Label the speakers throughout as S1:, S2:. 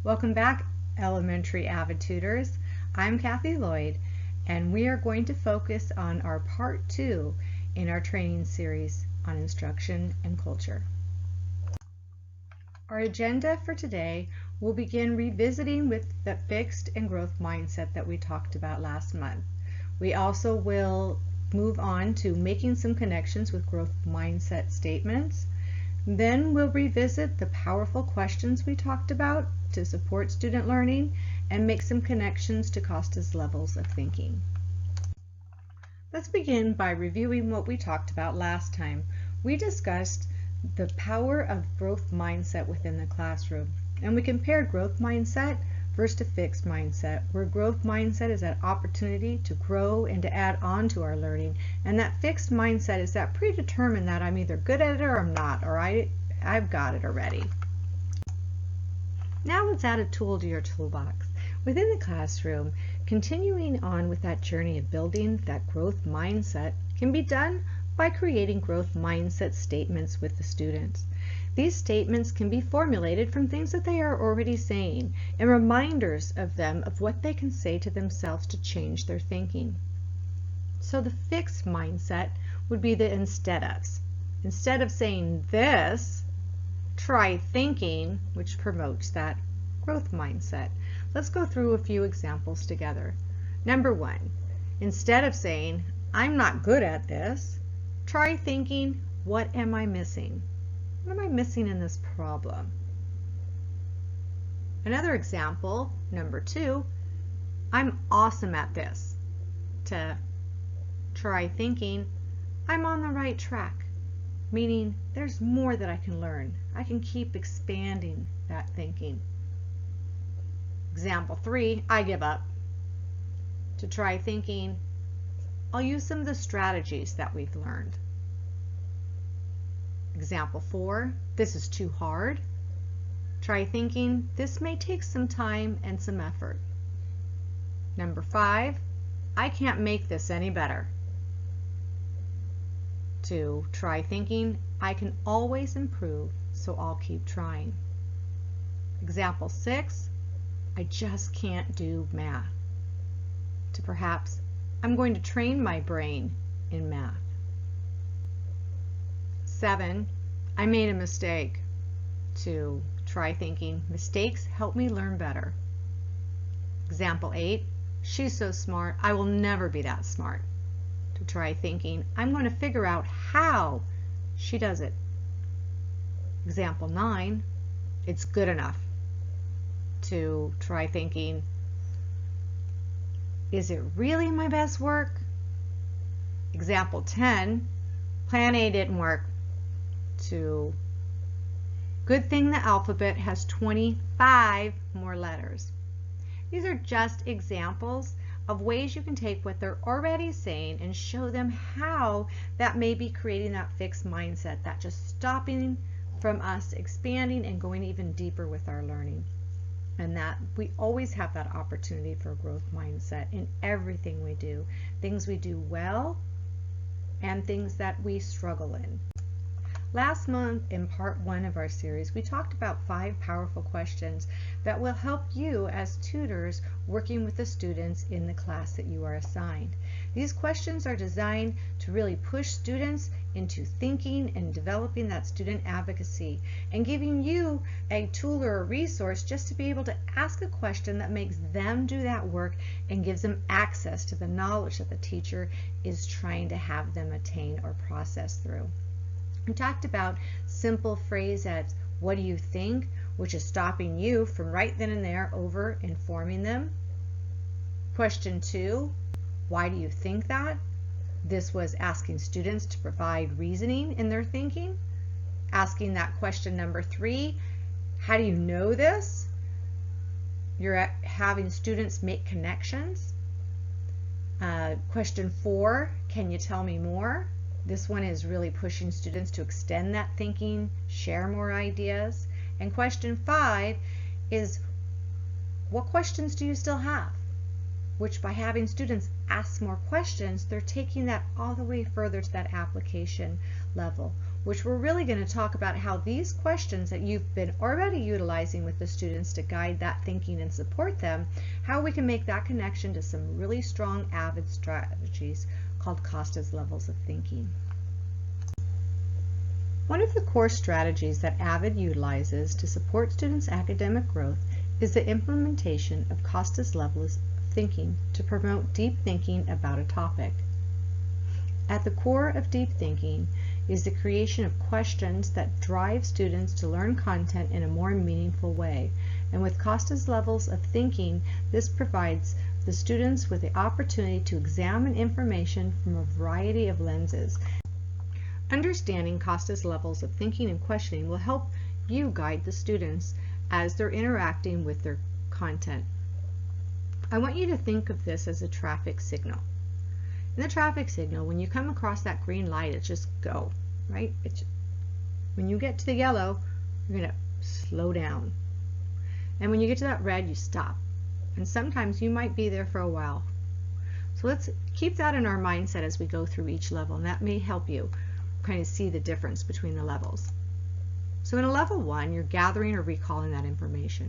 S1: Welcome back, elementary avid tutors. I'm Kathy Lloyd, and we are going to focus on our part 2 in our training series on instruction and culture. Our agenda for today will begin revisiting with the fixed and growth mindset that we talked about last month. We also will move on to making some connections with growth mindset statements. Then we'll revisit the powerful questions we talked about to support student learning and make some connections to Costa's levels of thinking. Let's begin by reviewing what we talked about last time. We discussed the power of growth mindset within the classroom, and we compared growth mindset versus a fixed mindset, where growth mindset is that opportunity to grow and to add on to our learning, and that fixed mindset is that predetermined that I'm either good at it or I'm not, or I've got it already. Now let's add a tool to your toolbox. Within the classroom, continuing on with that journey of building that growth mindset can be done by creating growth mindset statements with the students. These statements can be formulated from things that they are already saying and reminders of them of what they can say to themselves to change their thinking. So the fixed mindset would be the instead ofs. Instead of saying this, try thinking, which promotes that growth mindset. Let's go through a few examples together. Number 1, instead of saying, I'm not good at this, try thinking, what am I missing? What am I missing in this problem? Another example, number 2, I'm awesome at this. To try thinking, I'm on the right track, meaning there's more that I can learn. I can keep expanding that thinking. Example 3, I give up. To try thinking, I'll use some of the strategies that we've learned. Example 4, this is too hard. Try thinking, this may take some time and some effort. Number 5, I can't make this any better. To try thinking, I can always improve, so I'll keep trying. Example 6, I just can't do math. To perhaps, I'm going to train my brain in math. 7, I made a mistake. To try thinking, mistakes help me learn better. Example 8, she's so smart, I will never be that smart. To try thinking, I'm going to figure out how she does it. Example 9, it's good enough. To try thinking, is it really my best work? Example 10, plan A didn't work. To good thing the alphabet has 25 more letters. These are just examples of ways you can take what they're already saying and show them how that may be creating that fixed mindset, that just stopping from us expanding and going even deeper with our learning. And that we always have that opportunity for a growth mindset in everything we do, things we do well and things that we struggle in. Last month, in part 1 of our series, we talked about 5 powerful questions that will help you as tutors working with the students in the class that you are assigned. These questions are designed to really push students into thinking and developing that student advocacy and giving you a tool or a resource just to be able to ask a question that makes them do that work and gives them access to the knowledge that the teacher is trying to have them attain or process through. We talked about simple phrase as, what do you think? Which is stopping you from right then and there over informing them. Question 2, why do you think that? This was asking students to provide reasoning in their thinking. Asking that question number 3, how do you know this? You're having students make connections. Question 4, can you tell me more? This one is really pushing students to extend that thinking, share more ideas. And question 5 is, what questions do you still have? Which by having students ask more questions, they're taking that all the way further to that application level, which we're really going to talk about how these questions that you've been already utilizing with the students to guide that thinking and support them, how we can make that connection to some really strong AVID strategies called Costa's levels of thinking. One of the core strategies that AVID utilizes to support students' academic growth is the implementation of Costa's levels of thinking to promote deep thinking about a topic. At the core of deep thinking is the creation of questions that drive students to learn content in a more meaningful way. And with Costa's levels of thinking, this provides the students with the opportunity to examine information from a variety of lenses. Understanding Costa's levels of thinking and questioning will help you guide the students as they're interacting with their content. I want you to think of this as a traffic signal. In the traffic signal, when you come across that green light, it's just go, right? When you get to the yellow, you're going to slow down. And when you get to that red, you stop. And sometimes you might be there for a while. So let's keep that in our mindset as we go through each level, and that may help you kind of see the difference between the levels. So in a level 1, you're gathering or recalling that information.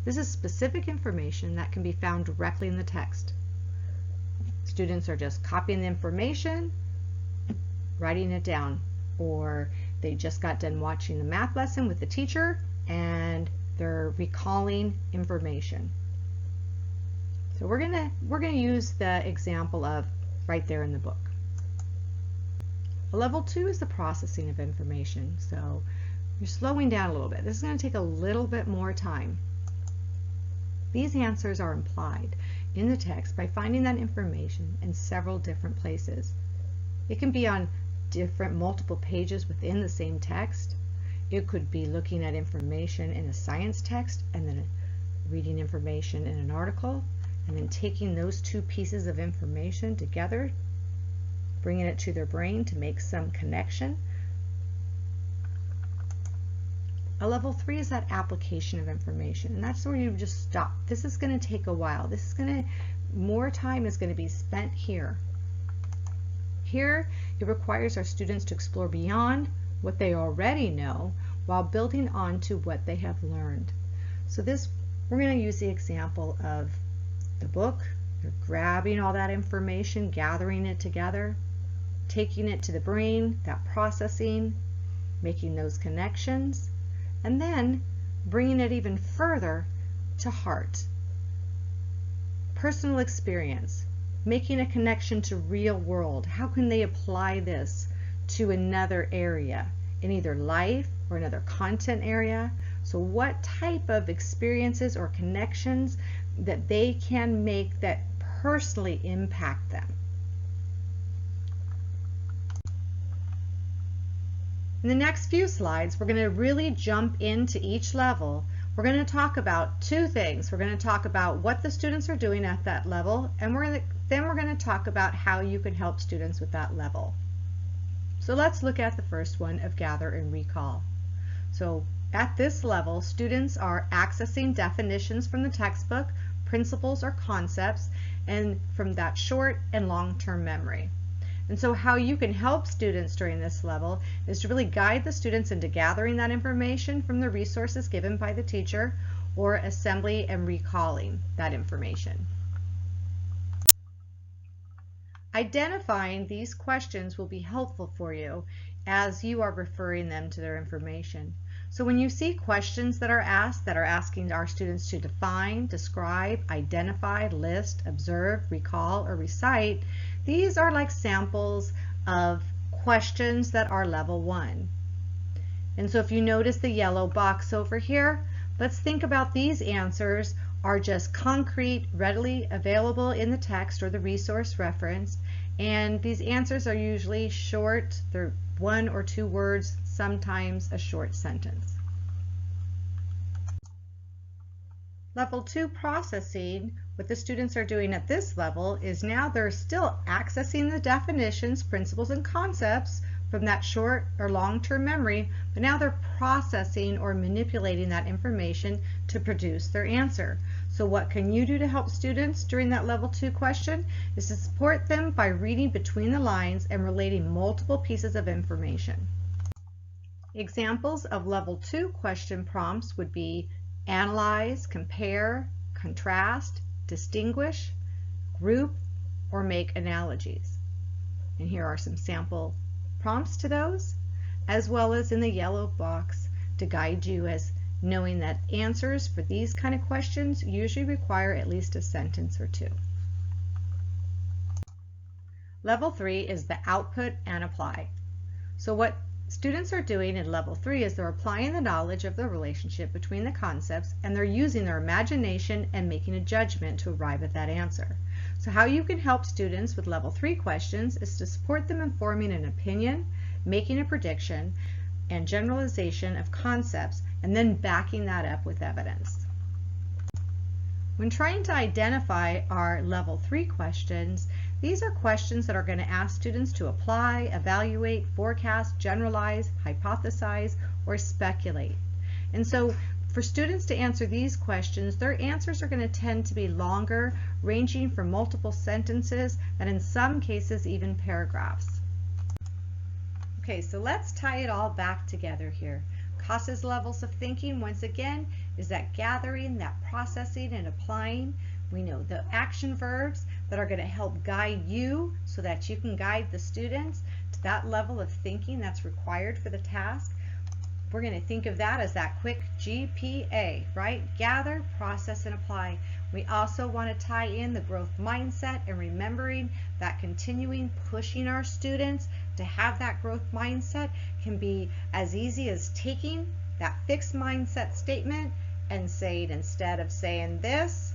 S1: This is specific information that can be found directly in the text. Students are just copying the information, writing it down, or they just got done watching the math lesson with the teacher and they're recalling information. So we're gonna use the example of right there in the book. Level 2 is the processing of information. So you're slowing down a little bit. This is going to take a little bit more time. These answers are implied in the text by finding that information in several different places. It can be on multiple pages within the same text. It could be looking at information in a science text and then reading information in an article and then taking those two pieces of information together, bringing it to their brain to make some connection. A level 3 is that application of information, and that's where you just stop. This is going to take a while. More time is going to be spent here. Here, it requires our students to explore beyond what they already know while building on to what they have learned. So we're going to use the example of the book. You're grabbing all that information, gathering it together, taking it to the brain, that processing, making those connections, and then bringing it even further to heart. Personal experience, making a connection to real world. How can they apply this to another area in either life or another content area? So what type of experiences or connections that they can make that personally impact them? In the next few slides, we're going to really jump into each level. We're going to talk about two things. We're going to talk about what the students are doing at that level, and then we're going to talk about how you can help students with that level. So let's look at the first one of gather and recall. So at this level, students are accessing definitions from the textbook, principles or concepts, and from that short and long-term memory. And so how you can help students during this level is to really guide the students into gathering that information from the resources given by the teacher or assembly and recalling that information. Identifying these questions will be helpful for you as you are referring them to their information. So when you see questions that are asking our students to define, describe, identify, list, observe, recall, or recite, these are like samples of questions that are level 1. And so if you notice the yellow box over here, let's think about these answers are just concrete, readily available in the text or the resource reference. And these answers are usually short. They're 1 or 2 words, sometimes a short sentence. Level 2 processing, what the students are doing at this level is now they're still accessing the definitions, principles, and concepts from that short or long-term memory, but now they're processing or manipulating that information to produce their answer. So what can you do to help students during that level 2 question is to support them by reading between the lines and relating multiple pieces of information. Examples of level 2 question prompts would be analyze, compare, contrast, distinguish, group, or make analogies. And here are some sample prompts to those, as well as in the yellow box to guide you as knowing that answers for these kind of questions usually require at least a sentence or two. Level 3 is the output and apply. So what students are doing in level 3 is they're applying the knowledge of the relationship between the concepts, and they're using their imagination and making a judgment to arrive at that answer. So how you can help students with level 3 questions is to support them in forming an opinion, making a prediction, and generalization of concepts, and then backing that up with evidence. When trying to identify our level 3 questions, these are questions that are going to ask students to apply, evaluate, forecast, generalize, hypothesize, or speculate. And so for students to answer these questions, their answers are going to tend to be longer, ranging from multiple sentences and in some cases even paragraphs. Okay, so let's tie it all back together here. CASA's levels of thinking, once again, is that gathering, that processing, and applying. We know the action verbs that are going to help guide you so that you can guide the students to that level of thinking that's required for the task. We're going to think of that as that quick GPA, right? Gather, process, and apply. We also want to tie in the growth mindset and remembering that continuing pushing our students to have that growth mindset can be as easy as taking that fixed mindset statement and saying, instead of saying this,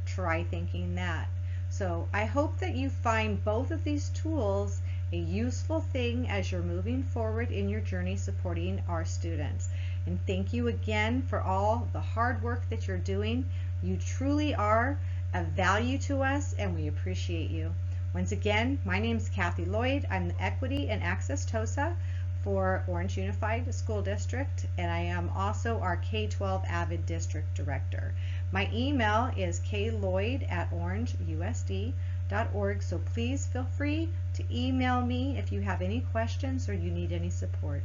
S1: try thinking that. So I hope that you find both of these tools a useful thing as you're moving forward in your journey supporting our students. And thank you again for all the hard work that you're doing. You truly are of value to us and we appreciate you. Once again, my name is Kathy Lloyd. I'm the Equity and Access TOSA for Orange Unified School District, and I am also our K-12 Avid District Director. My email is kloyd@orangeusd.org, so please feel free to email me if you have any questions or you need any support.